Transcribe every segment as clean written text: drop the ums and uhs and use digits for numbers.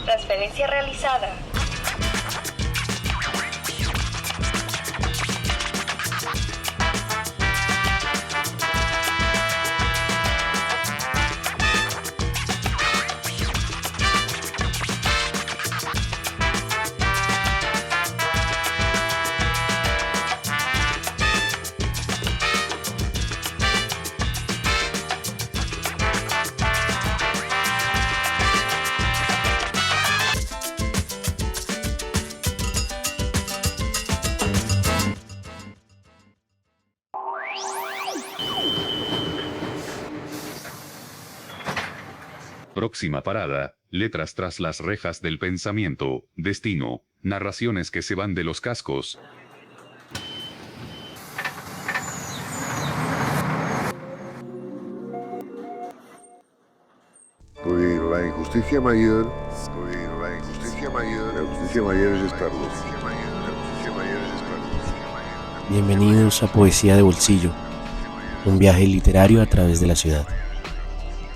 Transferencia realizada. Próxima parada, letras tras las rejas del pensamiento, destino, narraciones que se van de los cascos. La injusticia mayor es estar loco. Bienvenidos a Poesía de Bolsillo, un viaje literario a través de la ciudad.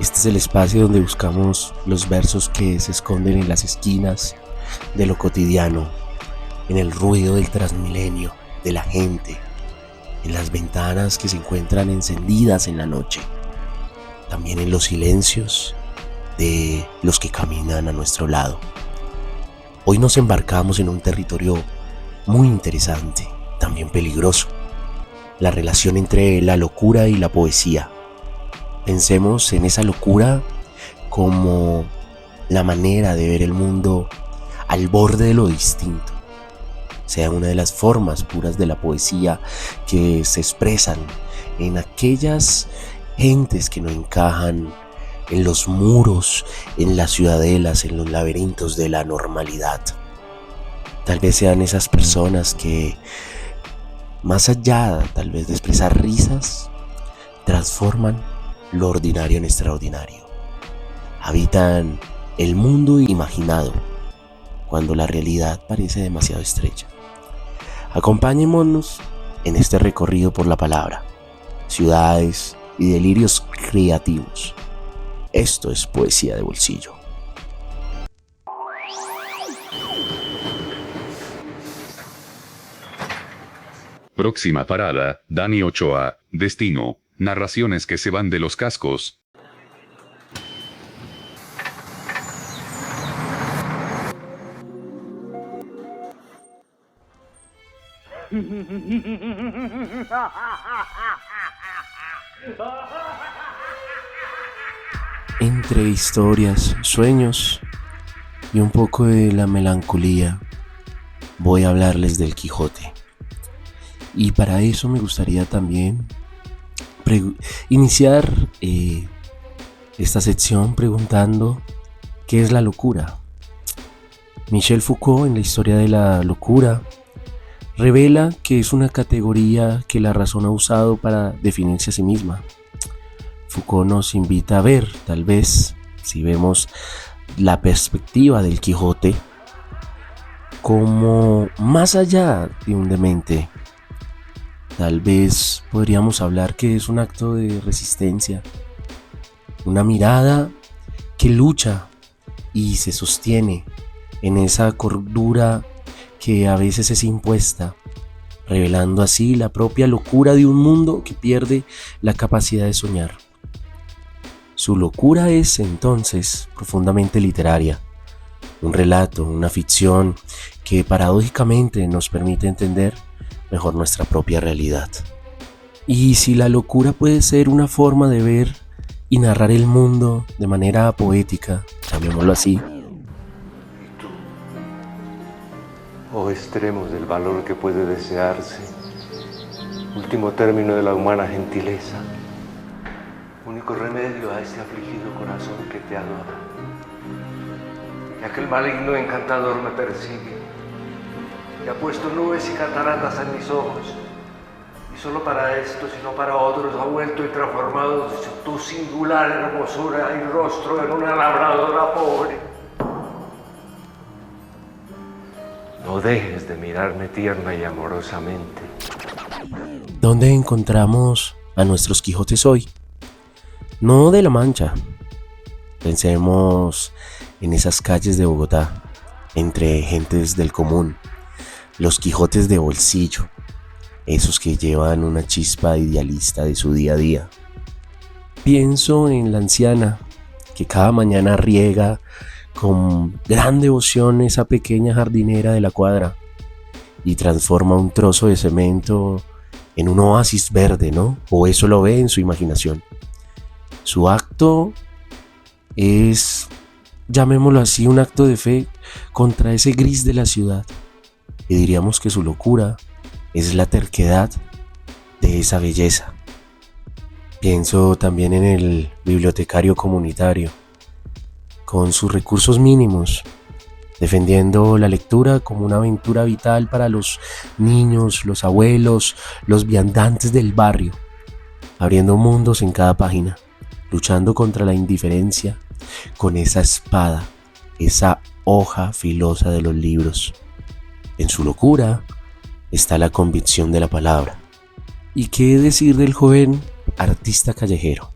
Este es el espacio donde buscamos los versos que se esconden en las esquinas de lo cotidiano, en el ruido del Transmilenio, de la gente, en las ventanas que se encuentran encendidas en la noche, también en los silencios de los que caminan a nuestro lado. Hoy nos embarcamos en un territorio muy interesante, también peligroso, la relación entre la locura y la poesía. Pensemos en esa locura como la manera de ver el mundo al borde de lo distinto, sea una de las formas puras de la poesía que se expresan en aquellas gentes que no encajan en los muros, en las ciudadelas, en los laberintos de la normalidad. Tal vez sean esas personas que, más allá tal vez de expresar risas, transforman lo ordinario en extraordinario. Habitan el mundo imaginado cuando la realidad parece demasiado estrecha. Acompáñennos en este recorrido por la palabra, ciudades y delirios creativos. Esto es Poesía de Bolsillo. Próxima parada, Dani Ochoa, destino, narraciones que se van de los cascos. Entre historias, sueños y un poco de la melancolía, voy a hablarles del Quijote. Y para eso me gustaría también iniciar esta sección preguntando ¿qué es la locura? Michel Foucault, en la historia de la locura, revela que es una categoría que la razón ha usado para definirse a sí misma. Foucault nos invita a ver, tal vez, si vemos la perspectiva del Quijote, como más allá de un demente. Tal vez podríamos hablar que es un acto de resistencia, una mirada que lucha y se sostiene en esa cordura que a veces es impuesta, revelando así la propia locura de un mundo que pierde la capacidad de soñar. Su locura es entonces profundamente literaria, un relato, una ficción que paradójicamente nos permite entender mejor nuestra propia realidad. Y si la locura puede ser una forma de ver y narrar el mundo de manera poética, llamémoslo así. Oh extremos del valor que puede desearse, último término de la humana gentileza, único remedio a este afligido corazón que te adora. Y aquel maligno encantador me persigue, y ha puesto nubes y cataratas en mis ojos, y solo para estos y no para otros ha vuelto y transformado tu singular hermosura y rostro en una labradora pobre. No dejes de mirarme tierna y amorosamente. ¿Dónde encontramos a nuestros Quijotes hoy? No de la Mancha. Pensemos en esas calles de Bogotá, entre gentes del común, los Quijotes de bolsillo, esos que llevan una chispa idealista de su día a día. Pienso en la anciana que cada mañana riega con gran devoción esa pequeña jardinera de la cuadra y transforma un trozo de cemento en un oasis verde, ¿no? O eso lo ve en su imaginación. Su acto es, llamémoslo así, un acto de fe contra ese gris de la ciudad. Y diríamos que su locura es la terquedad de esa belleza. Pienso también en el bibliotecario comunitario, con sus recursos mínimos, defendiendo la lectura como una aventura vital para los niños, los abuelos, los viandantes del barrio, abriendo mundos en cada página, luchando contra la indiferencia con esa espada, esa hoja filosa de los libros. En su locura está la convicción de la palabra. ¿Y qué decir del joven artista callejero,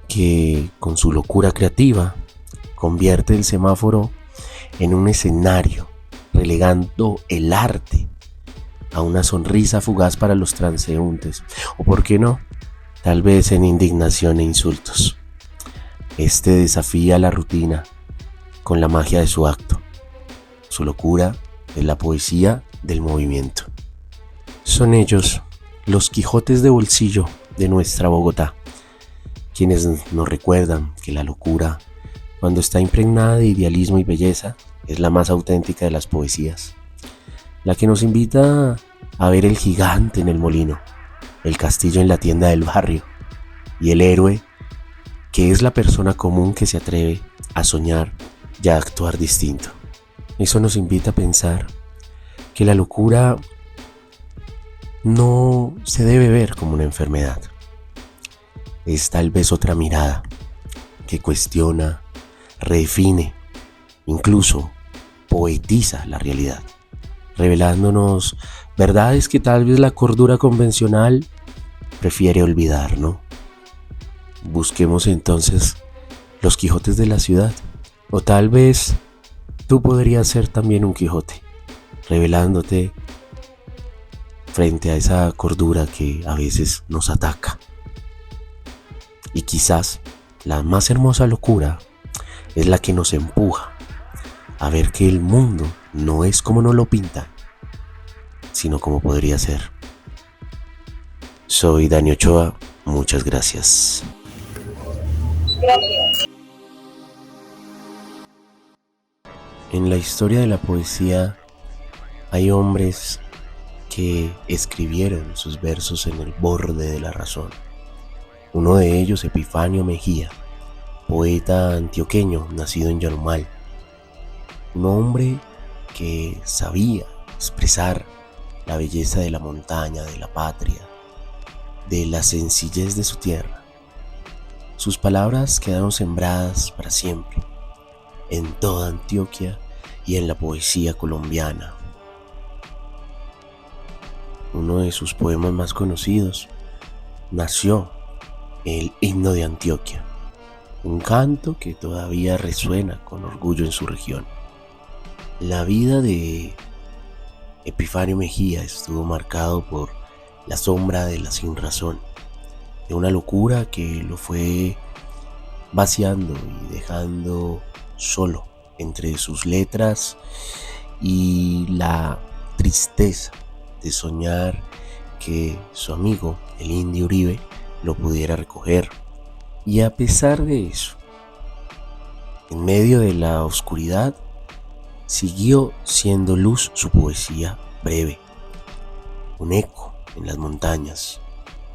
que con su locura creativa convierte el semáforo en un escenario, relegando el arte a una sonrisa fugaz para los transeúntes, o por qué no, tal vez en indignación e insultos? Este desafía la rutina con la magia de su acto. Su locura es la poesía del movimiento. Son ellos, los Quijotes de bolsillo de nuestra Bogotá, quienes nos recuerdan que la locura, cuando está impregnada de idealismo y belleza, es la más auténtica de las poesías, la que nos invita a ver el gigante en el molino, el castillo en la tienda del barrio y el héroe que es la persona común que se atreve a soñar y a actuar distinto. Eso nos invita a pensar que la locura no se debe ver como una enfermedad. Es tal vez otra mirada que cuestiona, redefine, incluso poetiza la realidad, revelándonos verdades que tal vez la cordura convencional prefiere olvidar, ¿no? Busquemos entonces los Quijotes de la ciudad, o tal vez tú podrías ser también un Quijote, revelándote frente a esa cordura que a veces nos ataca. Y quizás la más hermosa locura es la que nos empuja a ver que el mundo no es como nos lo pintan, sino como podría ser. Soy Dani Ochoa, muchas gracias. En la historia de la poesía hay hombres que escribieron sus versos en el borde de la razón. Uno de ellos, Epifanio Mejía, poeta antioqueño nacido en Yarumal. Un hombre que sabía expresar la belleza de la montaña, de la patria, de la sencillez de su tierra. Sus palabras quedaron sembradas para siempre en toda Antioquia y en la poesía colombiana. Uno de sus poemas más conocidos nació el Himno de Antioquia, un canto que todavía resuena con orgullo en su región. La vida de Epifanio Mejía estuvo marcado por la sombra de la sinrazón, de una locura que lo fue vaciando y dejando solo entre sus letras y la tristeza de soñar que su amigo, el Indio Uribe, lo pudiera recoger. Y a pesar de eso, en medio de la oscuridad, siguió siendo luz su poesía breve, un eco en las montañas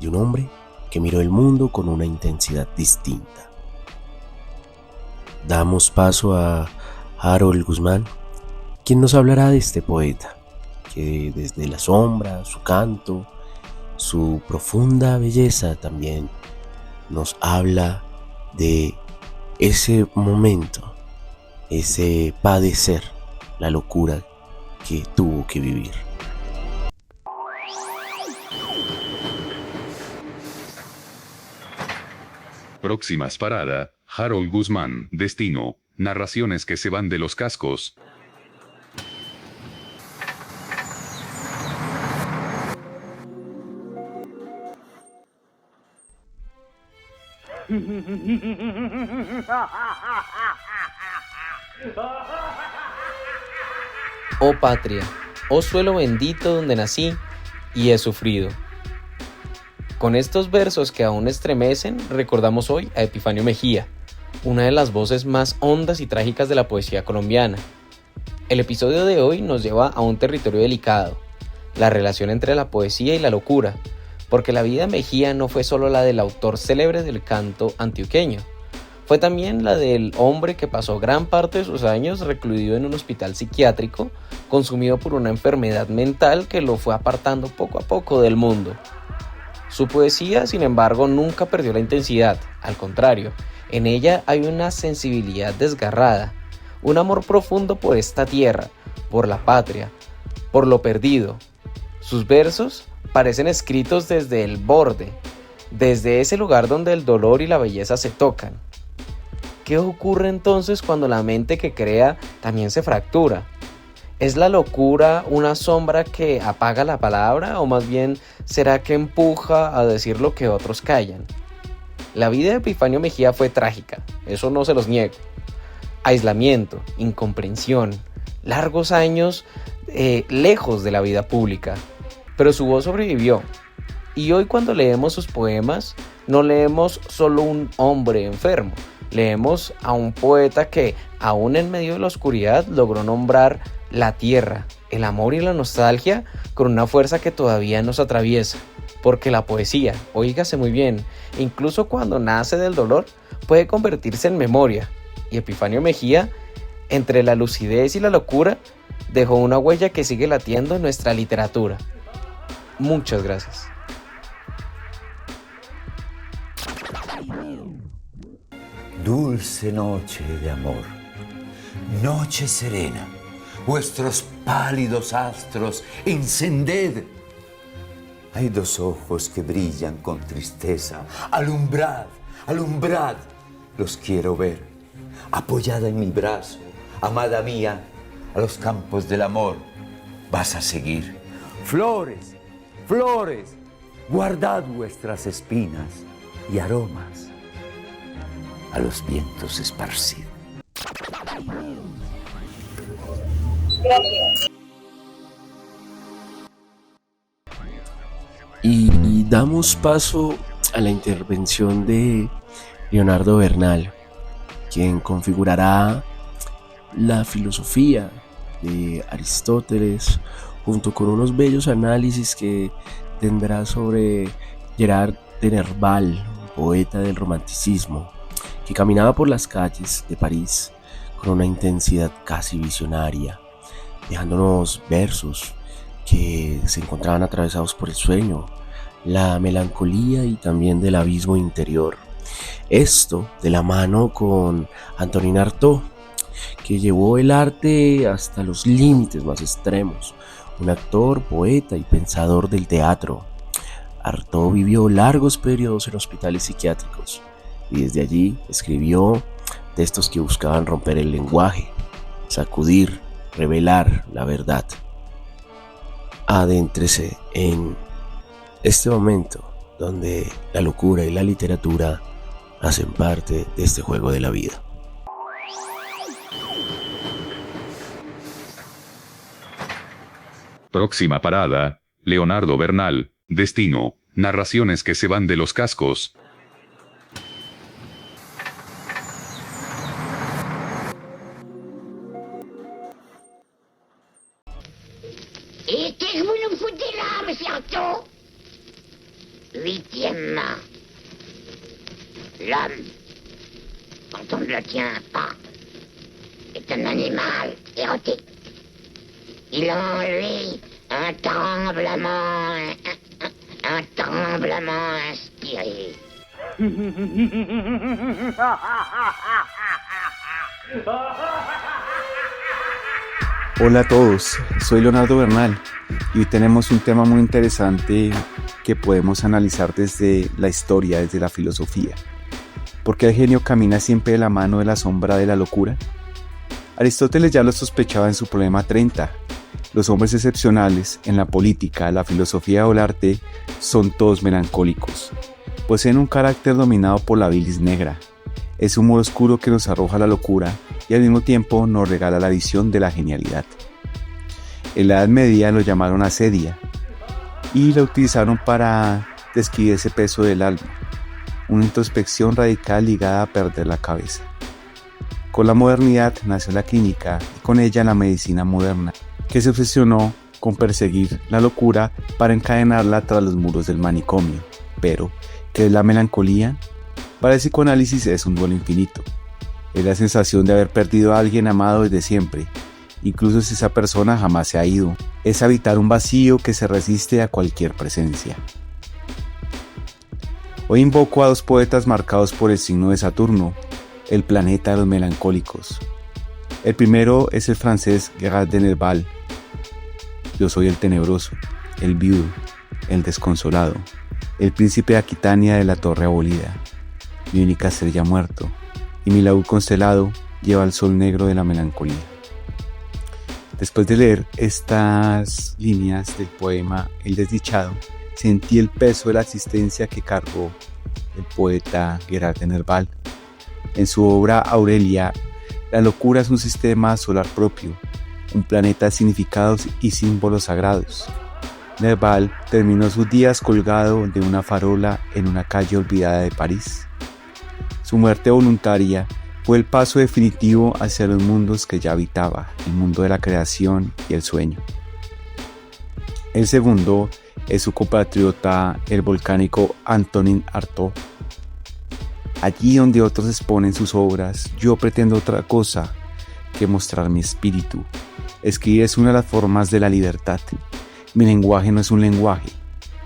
de un hombre que miró el mundo con una intensidad distinta. Damos paso a Harold Guzmán, quien nos hablará de este poeta, que desde la sombra, su canto, su profunda belleza también nos habla de ese momento, ese padecer, la locura que tuvo que vivir. Próximas parada, Harold Guzmán, destino, narraciones que se van de los cascos. Oh patria, oh suelo bendito donde nací y he sufrido. Con estos versos que aún estremecen, recordamos hoy a Epifanio Mejía, una de las voces más hondas y trágicas de la poesía colombiana. El episodio de hoy nos lleva a un territorio delicado, la relación entre la poesía y la locura, porque la vida de Mejía no fue solo la del autor célebre del canto antioqueño, fue también la del hombre que pasó gran parte de sus años recluido en un hospital psiquiátrico, consumido por una enfermedad mental que lo fue apartando poco a poco del mundo. Su poesía, sin embargo, nunca perdió la intensidad, al contrario, en ella hay una sensibilidad desgarrada, un amor profundo por esta tierra, por la patria, por lo perdido. Sus versos parecen escritos desde el borde, desde ese lugar donde el dolor y la belleza se tocan. ¿Qué ocurre entonces cuando la mente que crea también se fractura? ¿Es la locura una sombra que apaga la palabra o más bien será que empuja a decir lo que otros callan? La vida de Epifanio Mejía fue trágica, eso no se los niego. Aislamiento, incomprensión, largos años lejos de la vida pública. Pero su voz sobrevivió. Y hoy cuando leemos sus poemas, no leemos solo un hombre enfermo. Leemos a un poeta que, aún en medio de la oscuridad, logró nombrar la tierra, el amor y la nostalgia con una fuerza que todavía nos atraviesa. Porque la poesía, oígase muy bien, incluso cuando nace del dolor, puede convertirse en memoria. Y Epifanio Mejía, entre la lucidez y la locura, dejó una huella que sigue latiendo en nuestra literatura. Muchas gracias. Dulce noche de amor, noche serena, vuestros pálidos astros encended. Hay dos ojos que brillan con tristeza, alumbrad, alumbrad, los quiero ver. Apoyada en mi brazo, amada mía, a los campos del amor vas a seguir. Flores, flores, guardad vuestras espinas y aromas a los vientos esparcidos. Y damos paso a la intervención de Leonardo Bernal, quien configurará la filosofía de Aristóteles junto con unos bellos análisis que tendrá sobre Gerard de Nerval, poeta del romanticismo, que caminaba por las calles de París con una intensidad casi visionaria, dejándonos versos que se encontraban atravesados por el sueño, la melancolía y también del abismo interior. Esto de la mano con Antonin Artaud, que llevó el arte hasta los límites más extremos, un actor, poeta y pensador del teatro. Artaud vivió largos periodos en hospitales psiquiátricos y desde allí escribió textos que buscaban romper el lenguaje, sacudir, revelar la verdad. Adéntrese en este momento donde la locura y la literatura hacen parte de este juego de la vida. Próxima parada, Leonardo Bernal, Destino, narraciones que se van de los cascos. Et qu'est-ce que vous nous foutez là, monsieur Artaud? Huitièmement, l'homme, quand on ne le tient pas, est un animal érotique. Il a en lui un tremblement inspiré. Hola a todos, soy Leonardo Bernal y hoy tenemos un tema muy interesante que podemos analizar desde la historia, desde la filosofía. ¿Por qué el genio camina siempre de la mano de la sombra de la locura? Aristóteles ya lo sospechaba en su Problema 30. Los hombres excepcionales en la política, la filosofía o el arte son todos melancólicos. Poseen un carácter dominado por la bilis negra. Es humor oscuro que nos arroja la locura y al mismo tiempo nos regala la visión de la genialidad. En la Edad Media lo llamaron asedia y la utilizaron para describir ese peso del alma, una introspección radical ligada a perder la cabeza. Con la modernidad nació la clínica y con ella la medicina moderna, que se obsesionó con perseguir la locura para encadenarla tras los muros del manicomio. Pero, ¿qué es la melancolía? Para el psicoanálisis es un duelo infinito. Es la sensación de haber perdido a alguien amado desde siempre, incluso si esa persona jamás se ha ido. Es habitar un vacío que se resiste a cualquier presencia. Hoy invoco a dos poetas marcados por el signo de Saturno, el planeta de los melancólicos. El primero es el francés Gerard de Nerval. Yo soy el tenebroso, el viudo, el desconsolado, el príncipe de Aquitania de la torre abolida. Mi única estrella muerto, y mi laúd constelado lleva el sol negro de la melancolía. Después de leer estas líneas del poema El desdichado, sentí el peso de la existencia que cargó el poeta Gerard de Nerval. En su obra Aurelia, la locura es un sistema solar propio, un planeta de significados y símbolos sagrados. Nerval terminó sus días colgado de una farola en una calle olvidada de París. Su muerte voluntaria fue el paso definitivo hacia los mundos que ya habitaba, el mundo de la creación y el sueño. El segundo es su compatriota, el volcánico Antonin Artaud. Allí donde otros exponen sus obras, yo pretendo otra cosa que mostrar mi espíritu. Escribir es una de las formas de la libertad. Mi lenguaje no es un lenguaje,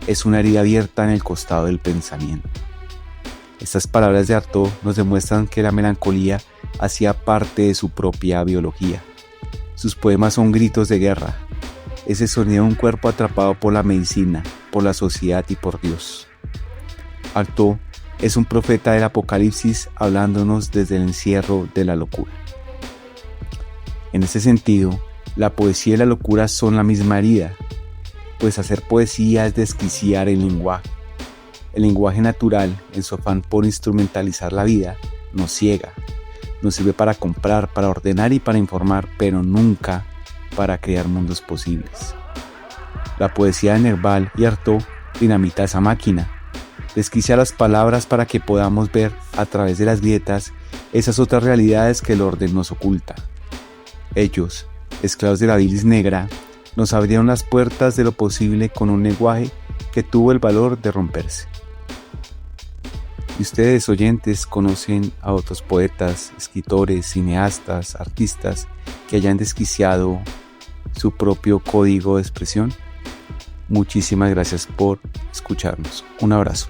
es una herida abierta en el costado del pensamiento. Estas palabras de Artaud nos demuestran que la melancolía hacía parte de su propia biología. Sus poemas son gritos de guerra, ese sonido de un cuerpo atrapado por la medicina, por la sociedad y por Dios. Artaud es un profeta del Apocalipsis hablándonos desde el encierro de la locura. En ese sentido, la poesía y la locura son la misma herida, pues hacer poesía es desquiciar el lenguaje. El lenguaje natural, en su afán por instrumentalizar la vida, nos ciega, nos sirve para comprar, para ordenar y para informar, pero nunca para crear mundos posibles. La poesía de Nerval y Artaud dinamita esa máquina, desquicia las palabras para que podamos ver a través de las grietas esas otras realidades que el orden nos oculta. Ellos, esclavos de la bilis negra, nos abrieron las puertas de lo posible con un lenguaje que tuvo el valor de romperse. Y ustedes, oyentes, conocen a otros poetas, escritores, cineastas, artistas que hayan desquiciado su propio código de expresión. Muchísimas gracias por escucharnos. Un abrazo.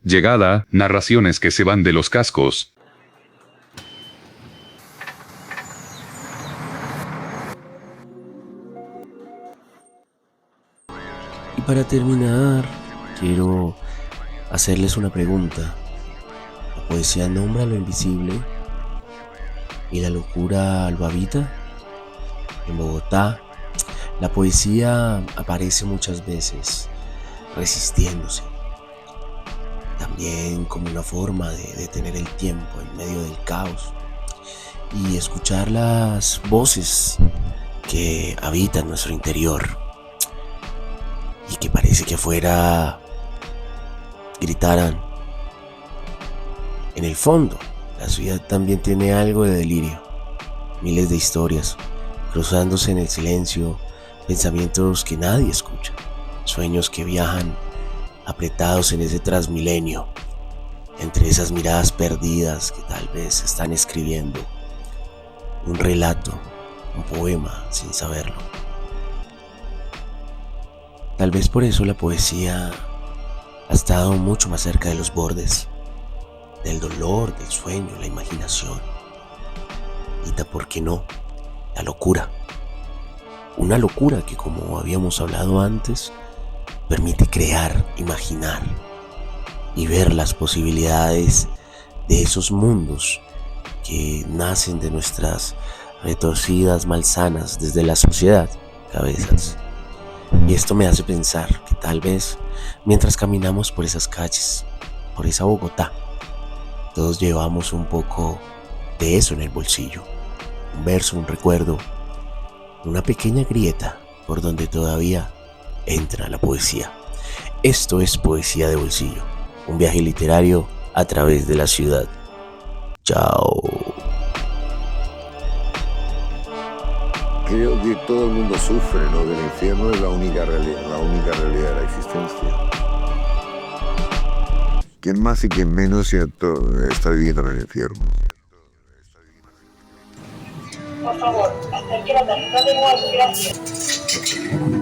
Llegada, narraciones que se van de los cascos. Y para terminar, quiero hacerles una pregunta. ¿La poesía nombra lo invisible y la locura lo habita? En Bogotá, la poesía aparece muchas veces resistiéndose, también como una forma de detener el tiempo en medio del caos y escuchar las voces que habitan nuestro interior y que parece que afuera gritaran. En el fondo, la ciudad también tiene algo de delirio, miles de historias cruzándose en el silencio, pensamientos que nadie escucha, sueños que viajan apretados en ese transmilenio, entre esas miradas perdidas que tal vez están escribiendo un relato, un poema sin saberlo. Tal vez por eso la poesía ha estado mucho más cerca de los bordes, del dolor, del sueño, la imaginación y, ¿por qué no?, la locura. una locura que, como habíamos hablado antes, permite crear, imaginar y ver las posibilidades de esos mundos que nacen de nuestras retorcidas malsanas desde la sociedad, cabezas. Y esto me hace pensar que tal vez mientras caminamos por esas calles, por esa Bogotá, todos llevamos un poco de eso en el bolsillo. Un verso, un recuerdo, una pequeña grieta por donde todavía entra la poesía. Esto es Poesía de Bolsillo, un viaje literario a través de la ciudad. Chao. Creo que todo el mundo sufre, ¿no? Que el infierno es la única realidad de la existencia. Quien más y quien menos, ¿cierto?, está viviendo en el infierno. Por favor, acerque la tarjeta de voz, gracias.